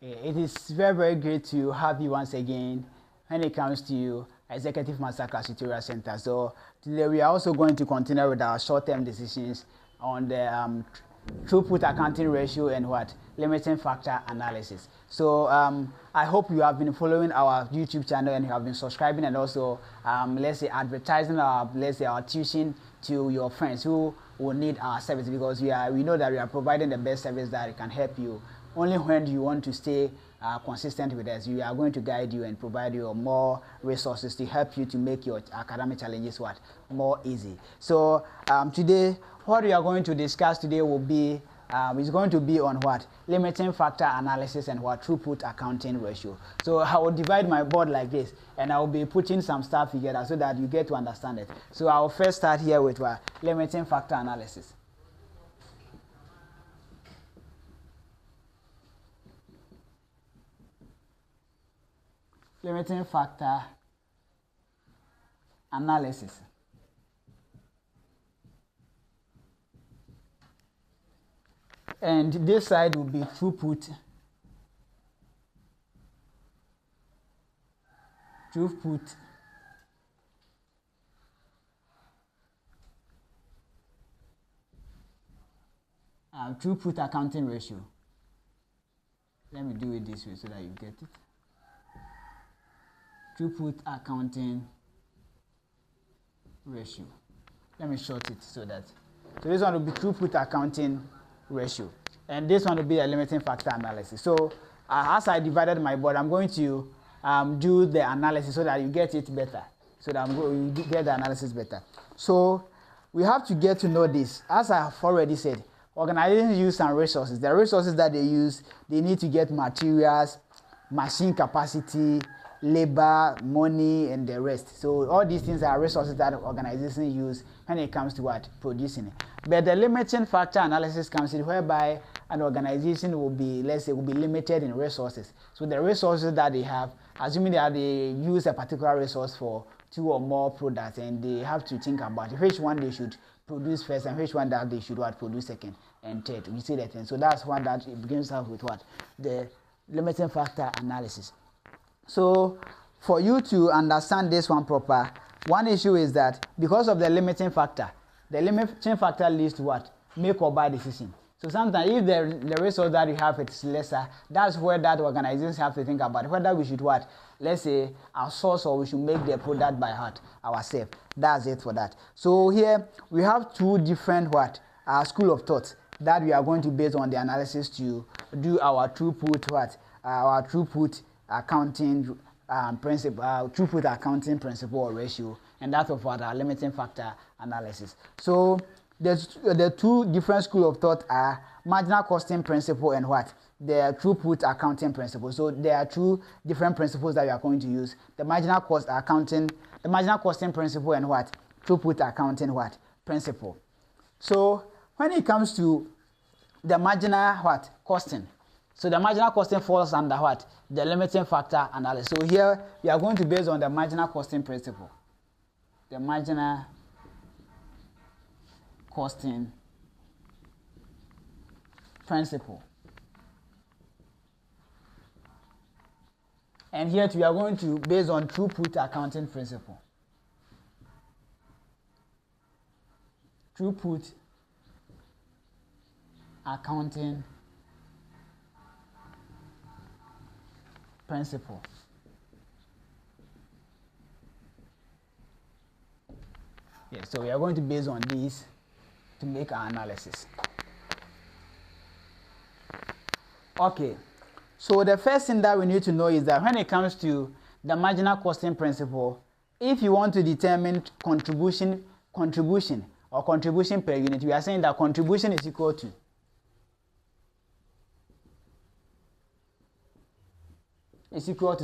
It is very, very great to have you once again when it comes to Executive Masterclass Tutorial Center. So today we are also going to continue with our short-term decisions on the throughput accounting ratio and limiting factor analysis. So I hope you have been following our YouTube channel and you have been subscribing and also let's say advertising our tuition to your friends who will need our service, because we know that we are providing the best service that can help you. Only when you want to stay consistent with us, we are going to guide you and provide you more resources to help you to make your academic challenges more easy. So today, what we are going to discuss today will be is going to be on limiting factor analysis and throughput accounting ratio. So I will divide my board like this, and I will be putting some stuff together so that you get to understand it. So I will first start here with limiting factor analysis. Limiting factor analysis. And this side will be throughput. Throughput accounting ratio. Let me do it this way so that you get it. Throughput accounting ratio. Let me short it so this one will be throughput accounting ratio, and this one will be a limiting factor analysis. So as I divided my board, I'm going to do the analysis so that you get it better, so that you get the analysis better. So we have to get to know this. As I have already said, organizations use some resources. The resources that they use, they need to get materials, machine capacity, labor, money, and the rest. So all these things are resources that organizations use when it comes to producing it. But the limiting factor analysis comes in whereby an organization will be, let's say, limited in resources. So the resources that they have, assuming that they use a particular resource for 2 or more products, and they have to think about which one they should produce first and which one that they should produce second and third. You see that thing. So that's one that it begins out with the limiting factor analysis. So for you to understand this one proper, one issue is that because of the limiting factor leads to make or buy decision. So sometimes if the resource that you have is lesser, that's where that organizations have to think about whether we should let's say outsource or we should make the product by ourselves. That's it for that. So here we have 2 different school of thought that we are going to base on the analysis to do our throughput our throughput accounting principle, throughput accounting principle or ratio, and that of our limiting factor analysis. So the 2 different school of thought are marginal costing principle and the throughput accounting principle. So there are 2 different principles that we are going to use: the marginal costing principle and throughput accounting principle. So when it comes to the marginal costing, so the marginal costing falls under the limiting factor analysis. So here we are going to base on the marginal costing principle. The marginal costing principle. And here we are going to base on throughput accounting principle. Throughput accounting principle. Yes, so we are going to base on these to make our analysis. Okay, so the first thing that we need to know is that when it comes to the marginal costing principle, if you want to determine contribution per unit, we are saying that contribution is equal to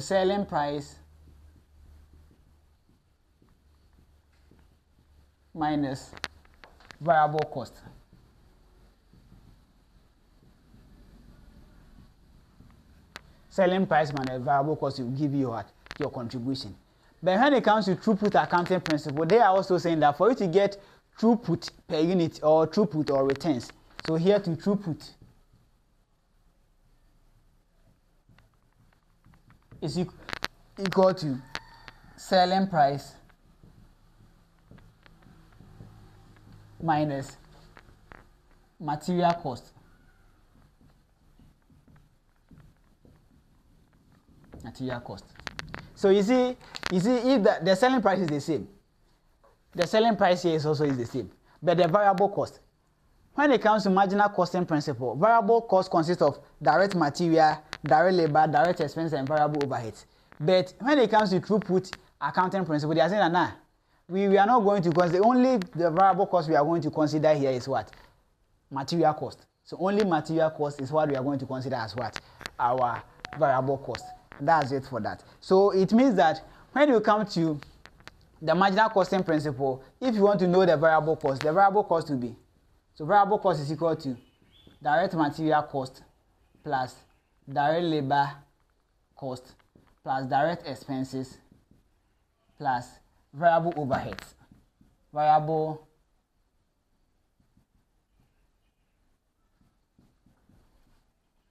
selling price minus variable cost. Selling price minus variable cost will give you your contribution. But when it comes to throughput accounting principle, they are also saying that for you to get throughput per unit or throughput or returns, so here to throughput is equal to selling price minus material cost. Material cost. So you see if the selling price is the same, the selling price here is also the same, but the variable cost. When it comes to marginal costing principle, variable cost consists of direct material, direct labor, direct expense, and variable overheads. But when it comes to throughput accounting principle, they are saying that we are not going to consider, only the variable cost we are going to consider here is what? Material cost. So only material cost is what we are going to consider as what? Our variable cost. That's it for that. So it means that when you come to the marginal costing principle, if you want to know the variable cost will be, so variable cost is equal to direct material cost plus direct labor cost plus direct expenses plus variable overheads. Variable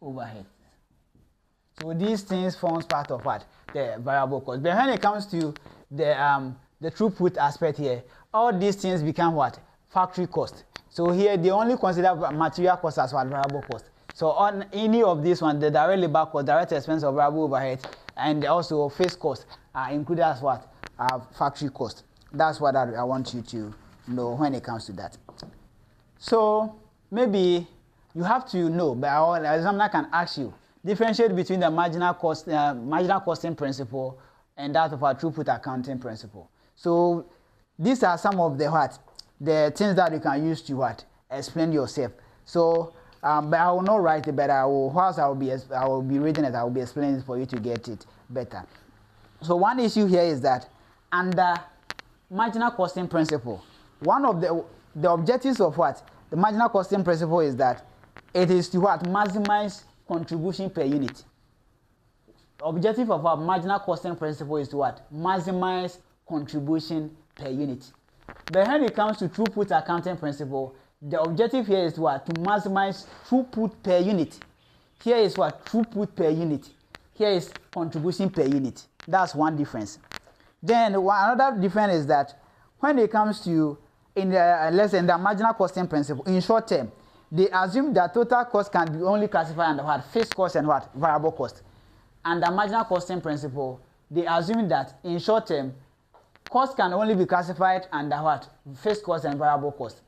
overheads. So these things forms part of what? The variable cost. But when it comes to the throughput aspect here, all these things become what? Factory cost. So here they only consider material cost as what? Variable cost. So on any of these ones, the direct labor cost, direct expense of variable overhead, and also fixed cost are included as what? Factory cost. That's what I want you to know when it comes to that. So maybe you have to know, but our examiner can ask you, differentiate between the marginal costing principle and that of our throughput accounting principle. So these are some of the things that you can use to explain yourself. So but I will not write it, but whilst I will be reading it, I will be explaining it for you to get it better. So one issue here is that under marginal costing principle, one of the objectives of the marginal costing principle is that it is to maximize contribution per unit. The objective of our marginal costing principle is to maximize contribution per unit. But when it comes to throughput accounting principle, the objective here is to maximize throughput per unit. Here is throughput per unit. Here is contribution per unit. That's one difference. Then another difference is that when it comes to let's say in the marginal costing principle, in short term, they assume that total cost can be only classified under fixed cost and variable cost. And the marginal costing principle, they assume that in short term, cost can only be classified under fixed cost and variable cost.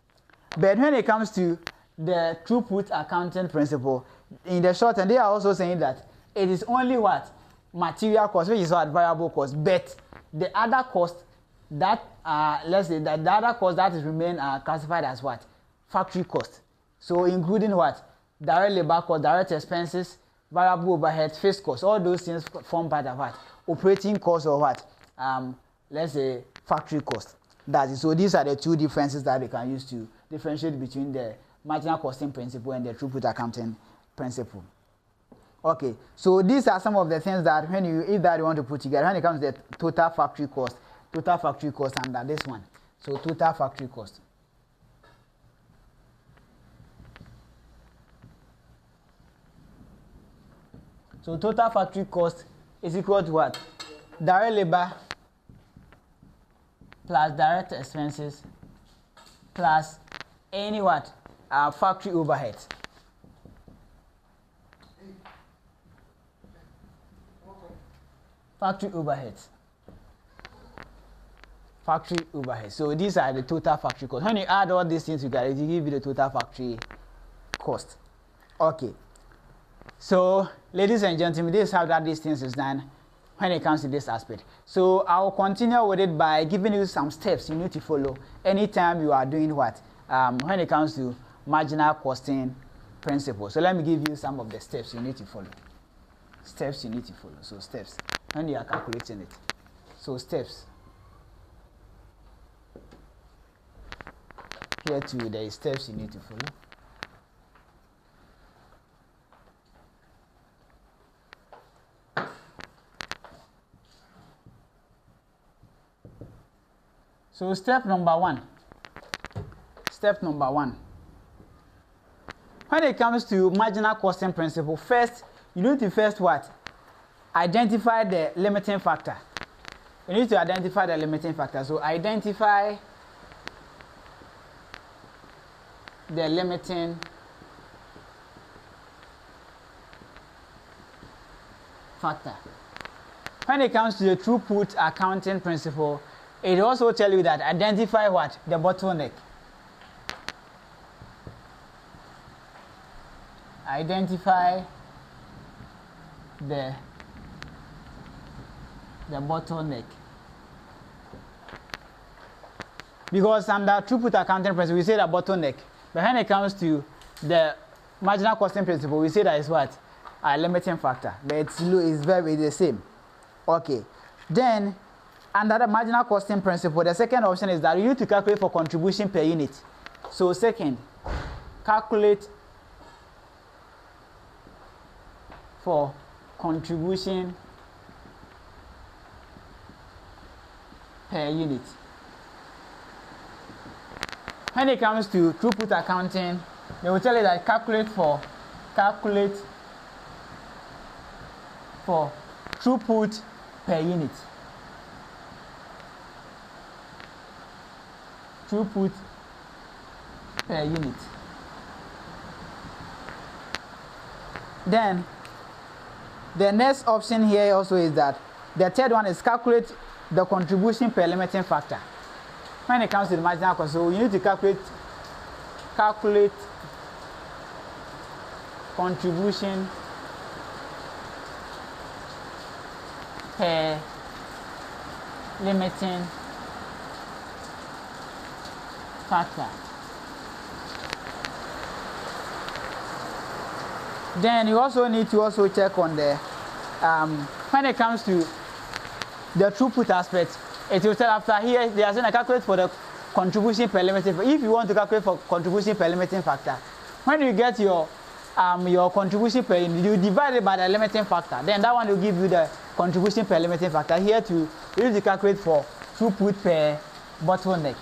But when it comes to the throughput accounting principle, in the short term, they are also saying that it is only material cost, which is variable cost, but the other cost that let's say that the other cost that is remain classified as factory cost. So including direct labor cost, direct expenses, variable overhead, fixed cost, all those things form part of operating cost or let's say factory cost. That's it. So these are the two differences that we can use to differentiate between the marginal costing principle and the throughput accounting principle. Okay, so these are some of the things that if you want to put together when it comes to the total factory cost under this one. So total factory cost. So total factory cost is equal to direct labor plus direct expenses plus any factory overheads. Factory overheads. So these are the total factory cost. When you add all these things together, it will give you the total factory cost. Okay. So, ladies and gentlemen, this is how these things is done when it comes to this aspect. So, I will continue with it by giving you some steps you need to follow anytime you are doing when it comes to marginal costing principle. So, let me give you some of the steps you need to follow. So, steps when you are calculating it. So, steps. Here too, there is steps you need to follow. So step number one. When it comes to marginal costing principle, first you need to identify the limiting factor. You need to identify the limiting factor. So identify the limiting factor. When it comes to the throughput accounting principle, it also tells you that identify what? The bottleneck. Identify the bottleneck. Because under throughput accounting principle, we say that bottleneck. But when it comes to the marginal costing principle, we say that is what? A limiting factor. But it's very the same. Okay. Then, under the marginal costing principle, the second option is that you need to calculate for contribution per unit. So second, calculate for contribution per unit. When it comes to throughput accounting, they will tell you that calculate for throughput per unit. Throughput per unit. Then the next option here also is that the third one is calculate the contribution per limiting factor. When it comes to the marginal cost, so you need to calculate contribution per limiting factor. Then you also need to check on the when it comes to the throughput aspect, it will tell after here they are saying to calculate for the contribution per limiting factor. If you want to calculate for contribution per limiting factor, when you get your contribution per unit, you divide it by the limiting factor. Then that one will give you the contribution per limiting factor. Here you need to calculate for throughput per bottleneck.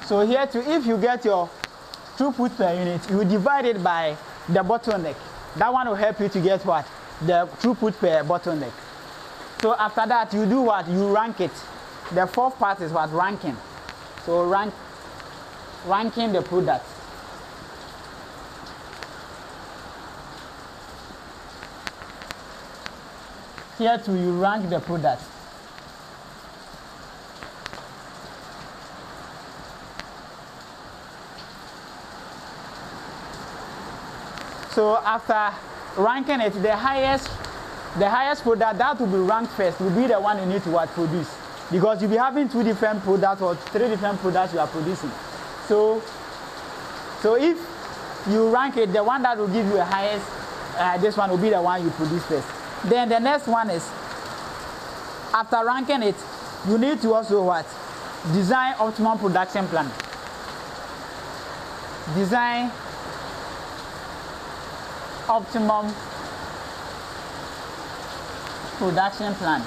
So here too, if you get your throughput per unit, you divide it by the bottleneck. That one will help you to get what? The throughput per bottleneck. So after that, you do what? You rank it. The fourth part is what? Ranking. So ranking the product. Here too, you rank the product. So after ranking it, the highest product that will be ranked first will be the one you need to produce, because you'll be having 2 different products or 3 different products you are producing. So if you rank it, the one that will give you the highest, this one will be the one you produce first. Then the next one is, after ranking it, you need to also what? Design optimum production plan. Design optimum production plan.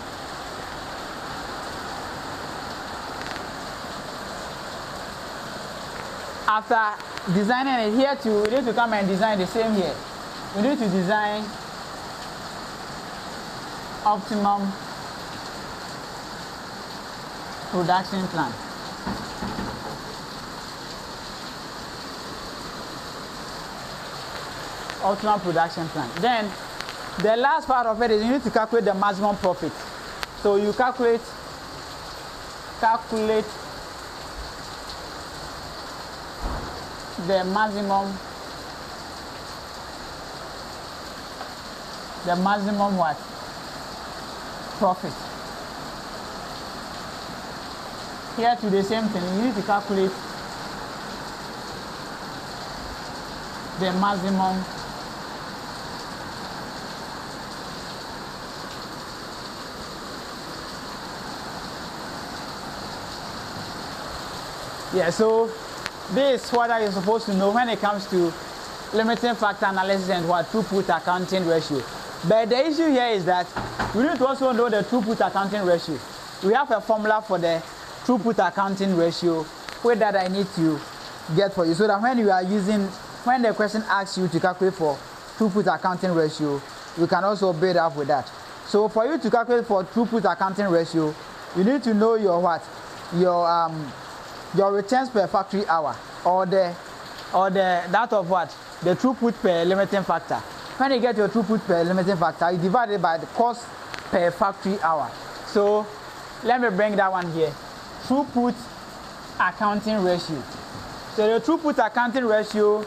After designing it, here too, you need to come and design the same here. You need to design optimum production plan. Optimal production plan. Then the last part of it is you need to calculate the maximum profit. So you calculate the maximum what? Profit. Here to the same thing, you need to calculate the maximum so this is what you're supposed to know when it comes to limiting factor analysis and what throughput accounting ratio. But the issue here is that we need to also know the throughput accounting ratio. We have a formula for the throughput accounting ratio, where that I need to get for you, so that when the question asks you to calculate for throughput accounting ratio, you can also build up with that. So for you to calculate for throughput accounting ratio, you need to know your returns per factory hour, or the throughput per limiting factor. When you get your throughput per limiting factor, you divide it by the cost per factory hour. So let me bring that one here. Throughput accounting ratio. So the throughput accounting ratio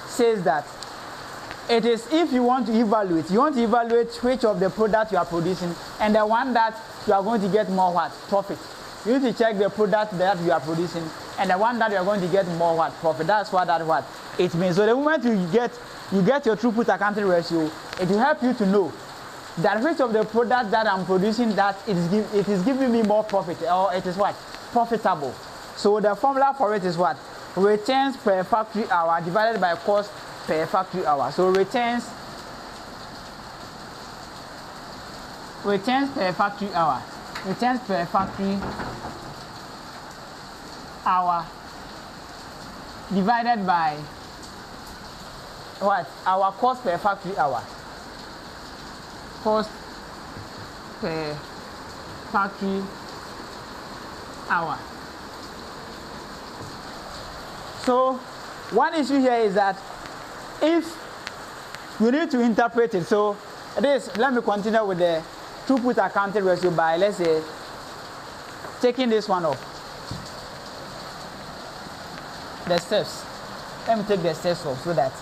says that it is if you want to evaluate which of the product you are producing, and the one that you are going to get more profit. You need to check the product that you are producing and the one that you are going to get more profit. That's what it means. So the moment you get your throughput accounting ratio, it will help you to know that which of the product that I'm producing that it is giving me more profit, or it is profitable. So the formula for it is returns per factory hour divided by cost per factory hour. So returns per factory hour. Returns per factory hour divided by our cost per factory hour. Cost per factory hour. So one issue here is that if you need to interpret it, so let me continue with the throughput accounting ratio by, let's say, taking this one off. The steps. Let me take the steps off so that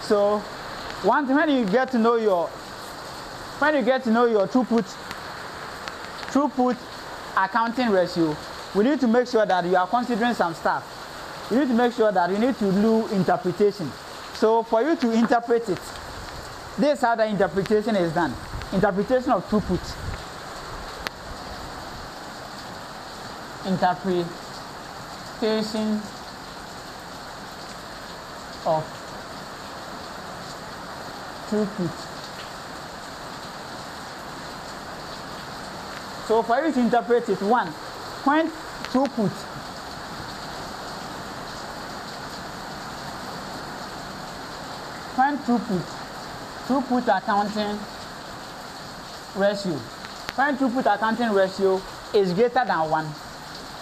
so when you get to know your throughput accounting ratio, we need to make sure that you are considering some stuff. You need to make sure that you need to do interpretation. So for you to interpret it, this is how the interpretation is done. Interpretation of throughput. Interpretation of throughput. So for you to interpret it, when throughput accounting ratio. When throughput accounting ratio is greater than 1,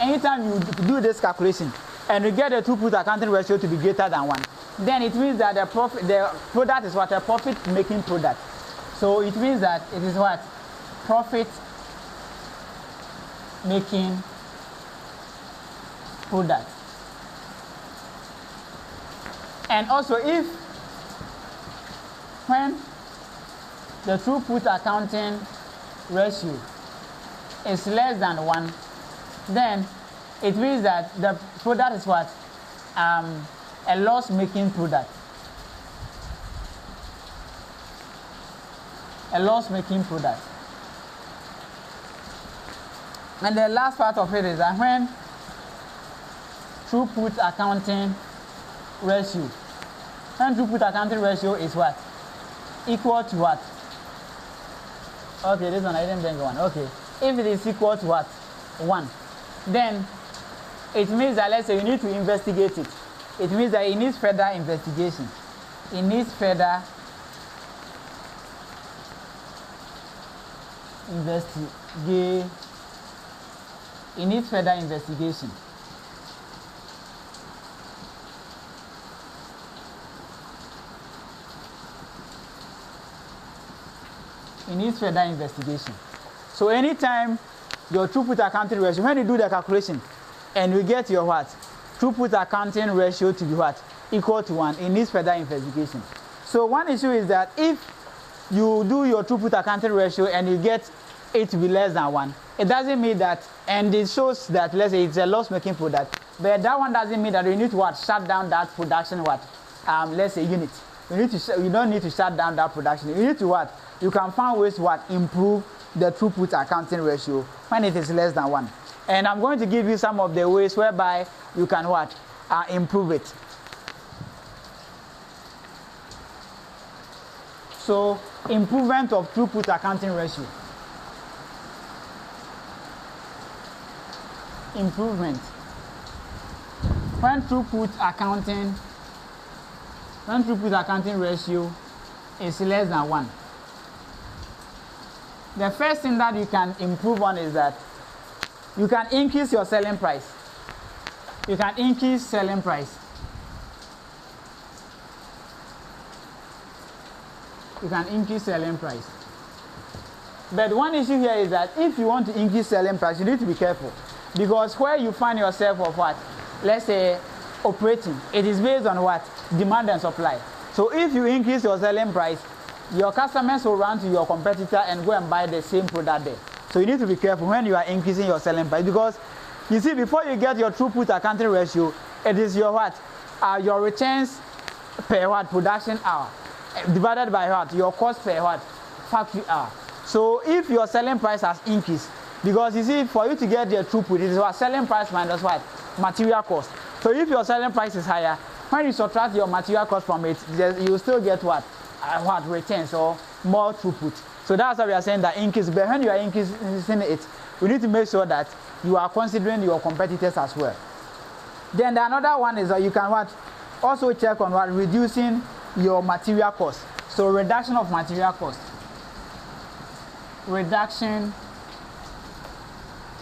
anytime you do this calculation and you get the throughput accounting ratio to be greater than 1, then it means that the product is a profit-making product. So it means that it is profit-making product. And also when the throughput accounting ratio is less than 1, then it means that the product is a loss-making product. A loss-making product. And the last part of it is that when throughput accounting ratio is equal to what? Okay, this one I didn't bring one. Okay, if it is equal to 1, then it means that, let's say, you need to investigate it. It means that it needs further investigation. It needs further investigation. It needs further investigation. It needs further investigation. So anytime your throughput accounting ratio, when you do the calculation and you get your throughput accounting ratio to be equal to 1, it needs further investigation. So one issue is that if you do your throughput accounting ratio and you get it to be less than 1, it doesn't mean that, and it shows that, let's say, it's a loss-making product, but that one doesn't mean that you need to shut down that production let's say unit. You don't need to shut down that production. You need to you can find ways to improve the throughput accounting ratio when it is less than 1. And I'm going to give you some of the ways whereby you can what? Improve it. So, improvement of throughput accounting ratio. Improvement. When throughput accounting ratio is less than 1. The first thing that you can improve on is that you can increase your selling price. You can increase selling price. You can increase selling price. But one issue here is that if you want to increase selling price, you need to be careful. Because where you find yourself of what? Let's say operating, it is based on what? Demand and supply. So if you increase your selling price, your customers will run to your competitor and go and buy the same product there. So you need to be careful when you are increasing your selling price, because you see, before you get your throughput accounting ratio, it is your what? Your returns per what? Production hour divided by what? Your cost per what? Factory hour. So if your selling price has increased, because you see, for you to get your throughput, it is what? Selling price minus what? Material cost. So if your selling price is higher, when you subtract your material cost from it, you still get what? What? Returns or more throughput. So that's why we are saying that increase. But when you are increasing it, we need to make sure that you are considering your competitors as well. Then the another one is that you can what? Also check on what? Reducing your material cost. So reduction of material cost. Reduction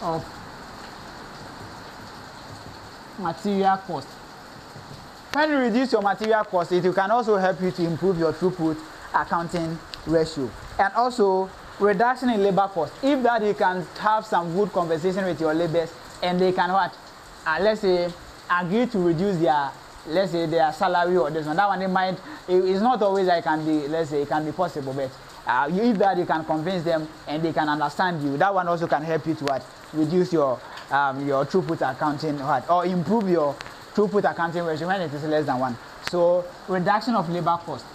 of material cost. When you reduce your material cost, it can also help you to improve your throughput accounting ratio. And also reduction in labor cost. If that you can have some good conversation with your laborers and they can what? Let's say agree to reduce their, let's say, their salary or this one. That one they might, it's not always that it can be, let's say, it can be possible, but if that you can convince them and they can understand you, that one also can help you to what? Reduce your throughput accounting what? Or improve your throughput accounting ratio when it is less than 1. So reduction of labor cost.